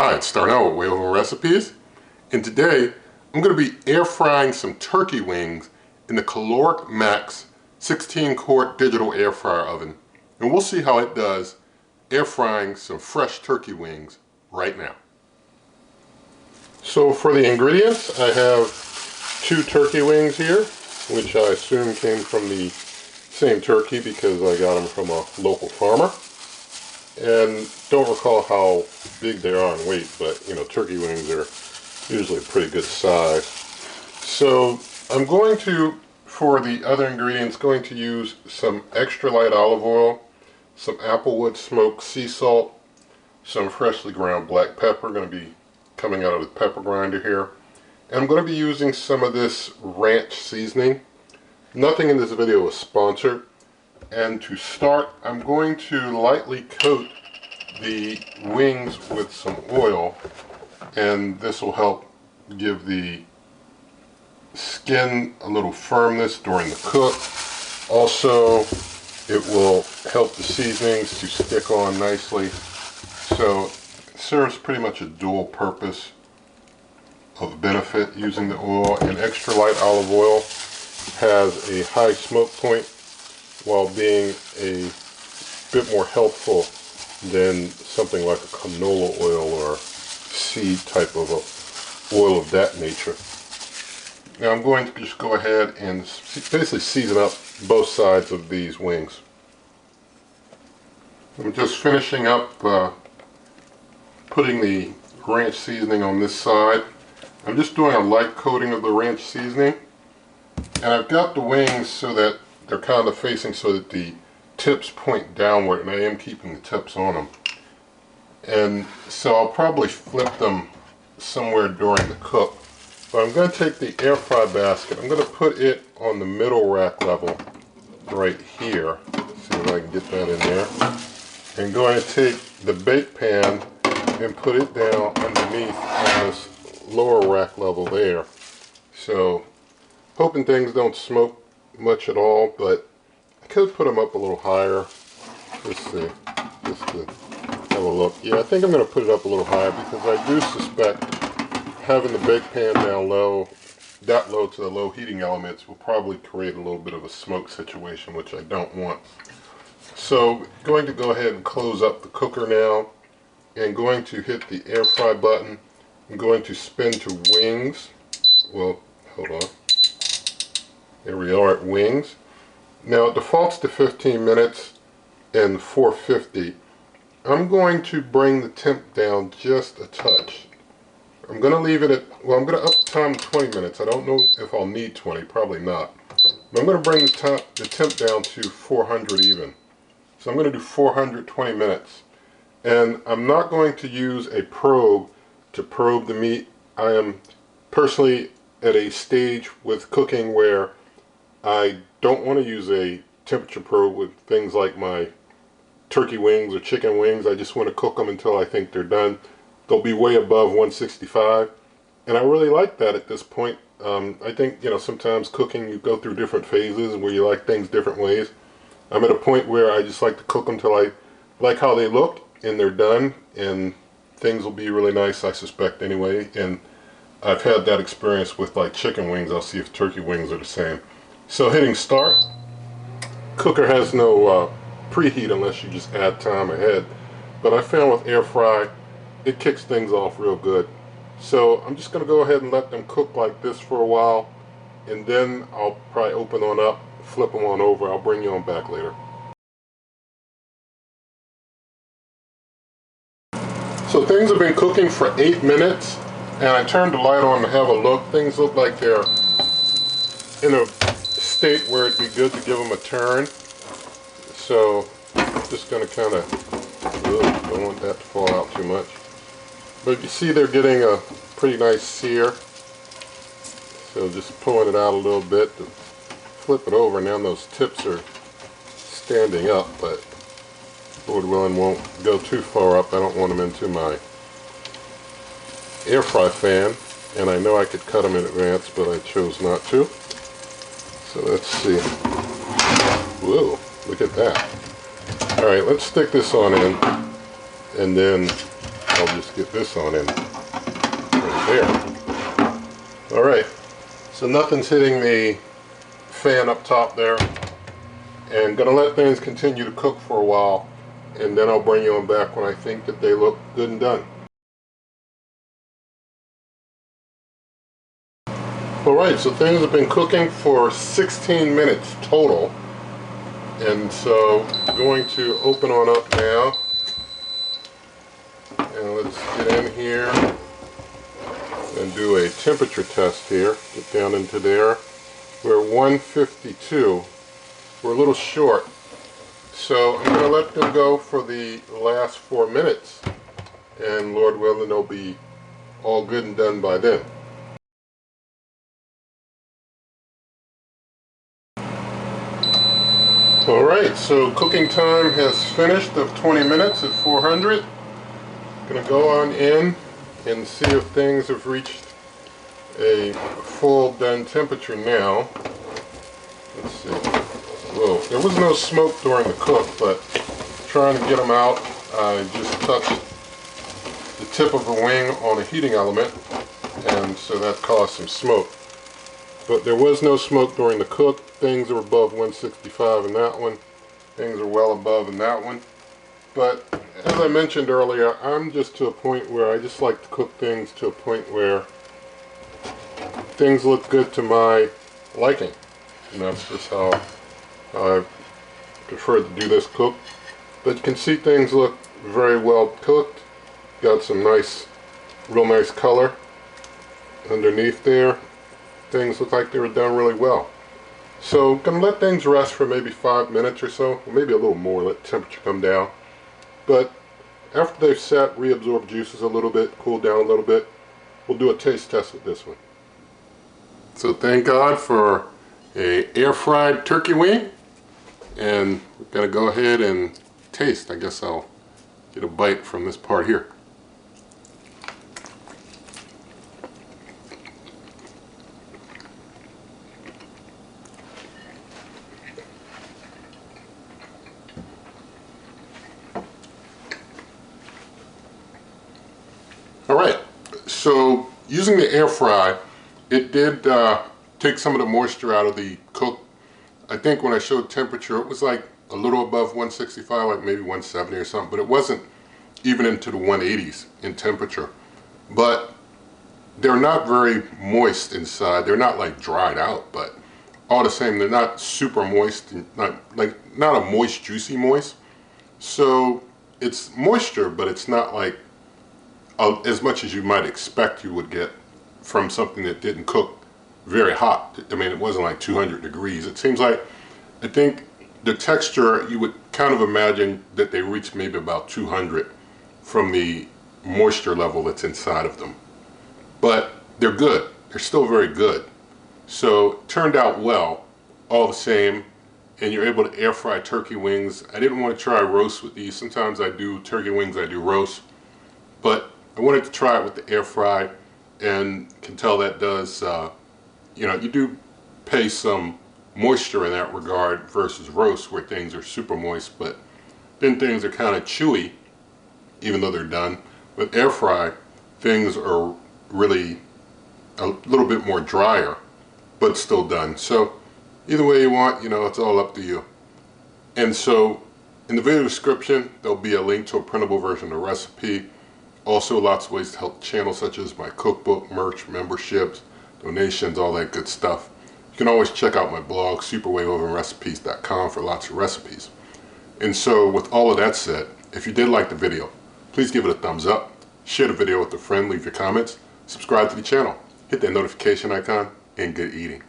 Hi, it's Darnell with Whale Recipes, and today I'm going to be air frying some turkey wings in the Kalorik MAXX 16-quart digital air fryer oven, and we'll see how it does air frying some fresh turkey wings right now. So for the ingredients, I have 2 turkey wings here, which I assume came from the same turkey because I got them from a local farmer. And don't recall how big they are in weight, but you know, turkey wings are usually a pretty good size. So I'm going to, for the other ingredients, going to use some extra light olive oil, some applewood smoked sea salt, some freshly ground black pepper, going to be coming out of the pepper grinder here. And I'm going to be using some of this ranch seasoning. Nothing in this video is sponsored. And to start, I'm going to lightly coat the wings with some oil, and this will help give the skin a little firmness during the cook. Also, it will help the seasonings to stick on nicely. So it serves pretty much a dual purpose of benefit using the oil. And extra light olive oil has a high smoke point while being a bit more healthful than something like a canola oil or seed type of oil of that nature. Now I'm going to just go ahead and basically season up both sides of these wings. I'm just finishing up putting the ranch seasoning on this side. I'm just doing a light coating of the ranch seasoning, and I've got the wings so that they're kind of facing so that the tips point downward, and I am keeping the tips on them. And so I'll probably flip them somewhere during the cook. But I'm going to take the air fry basket, I'm going to put it on the middle rack level right here. See if I can get that in there. And going to take the bake pan and put it down underneath on this lower rack level there. So hoping things don't smoke much at all, but I could put them up a little higher. Let's see, just to have a look. Yeah, I think I'm going to put it up a little higher because I do suspect having the bake pan down low, that low to the low heating elements, will probably create a little bit of a smoke situation, which I don't want. So going to go ahead and close up the cooker now, and going to hit the air fry button. I'm going to spin to wings. Well, hold on. There we are at wings. Now it defaults to 15 minutes and 450. I'm going to bring the temp down just a touch. I'm going to leave it at, well, I'm going to up time to 20 minutes. I don't know if I'll need 20, probably not. But I'm going to bring the temp down to 400 even. So I'm going to do 420 minutes. And I'm not going to use a probe to probe the meat. I am personally at a stage with cooking where I don't want to use a temperature probe with things like my turkey wings or chicken wings. I just want to cook them until I think they're done. They'll be way above 165, and I really like that at this point. I think, you know, sometimes cooking, you go through different phases where you like things different ways. I'm at a point where I just like to cook them till I like how they look and they're done, and things will be really nice, I suspect, anyway. And I've had that experience with like chicken wings. I'll see if turkey wings are the same. So hitting start. Cooker has no preheat unless you just add time ahead, but I found with air fry it kicks things off real good. So I'm just going to go ahead and let them cook like this for a while, and then I'll probably open on up, flip them on over. I'll bring you on back later. So things have been cooking for 8 minutes, and I turned the light on to have a look. Things look like they're in a state where it'd be good to give them a turn. So just going to kind of, don't want that to fall out too much. But you see they're getting a pretty nice sear. So just pulling it out a little bit to flip it over. Now those tips are standing up, but Lord willing won't go too far up. I don't want them into my air fry fan. And I know I could cut them in advance, but I chose not to. So let's see. Whoa, look at that. Alright, let's stick this on in, and then I'll just get this on in right there. Alright, so nothing's hitting the fan up top there, and gonna let things continue to cook for a while, and then I'll bring you on back when I think that they look good and done. Alright, so things have been cooking for 16 minutes total, and so I'm going to open on up now, and let's get in here and do a temperature test here. Get down into there. We're at 152. We're a little short, so I'm going to let them go for the last 4 minutes, and Lord willing they'll be all good and done by then. Alright, so cooking time has finished of 20 minutes at 400. Going to go on in and see if things have reached a full done temperature now. Let's see. Whoa, there was no smoke during the cook, but trying to get them out, I just touched the tip of the wing on a heating element, and so that caused some smoke. But there was no smoke during the cook. Things are above 165 in that one. Things are well above in that one. But as I mentioned earlier, I'm just to a point where I just like to cook things to a point where things look good to my liking. And that's just how I prefer to do this cook. But you can see things look very well cooked. Got some nice, real nice color underneath there. Things look like they were done really well. So I'm going to let things rest for maybe 5 minutes or so, or maybe a little more, let the temperature come down. But after they've set, reabsorb juices a little bit, cool down a little bit, we'll do a taste test with this one. So thank God for a air fried turkey wing, and we're going to go ahead and taste. I guess I'll get a bite from this part here. Alright, so using the air fry, it did take some of the moisture out of the cook. I think when I showed temperature, it was like a little above 165, like maybe 170 or something, but it wasn't even into the 180s in temperature. But they're not very moist inside. They're not like dried out, but all the same, they're not super moist, not a moist, juicy moist. So it's moisture, but it's not like as much as you might expect you would get from something that didn't cook very hot. I mean, it wasn't like 200 degrees. It seems like, I think the texture, you would kind of imagine that they reached maybe about 200 from the moisture level that's inside of them. But they're good. They're still very good. So it turned out well, all the same, and you're able to air fry turkey wings. I didn't want to try roast with these. Sometimes I do turkey wings, I do roast, but I wanted to try it with the air fry, and can tell that does, you know, you do pay some moisture in that regard versus roast where things are super moist, but then things are kind of chewy even though they're done. With air fry, things are really a little bit more drier, but still done. So either way you want, you know, it's all up to you. And so in the video description, there'll be a link to a printable version of the recipe. Also, lots of ways to help the channel, such as my cookbook, merch, memberships, donations, all that good stuff. You can always check out my blog, superwaveovenrecipes.com, for lots of recipes. And so, with all of that said, if you did like the video, please give it a thumbs up, share the video with a friend, leave your comments, subscribe to the channel, hit that notification icon, and good eating.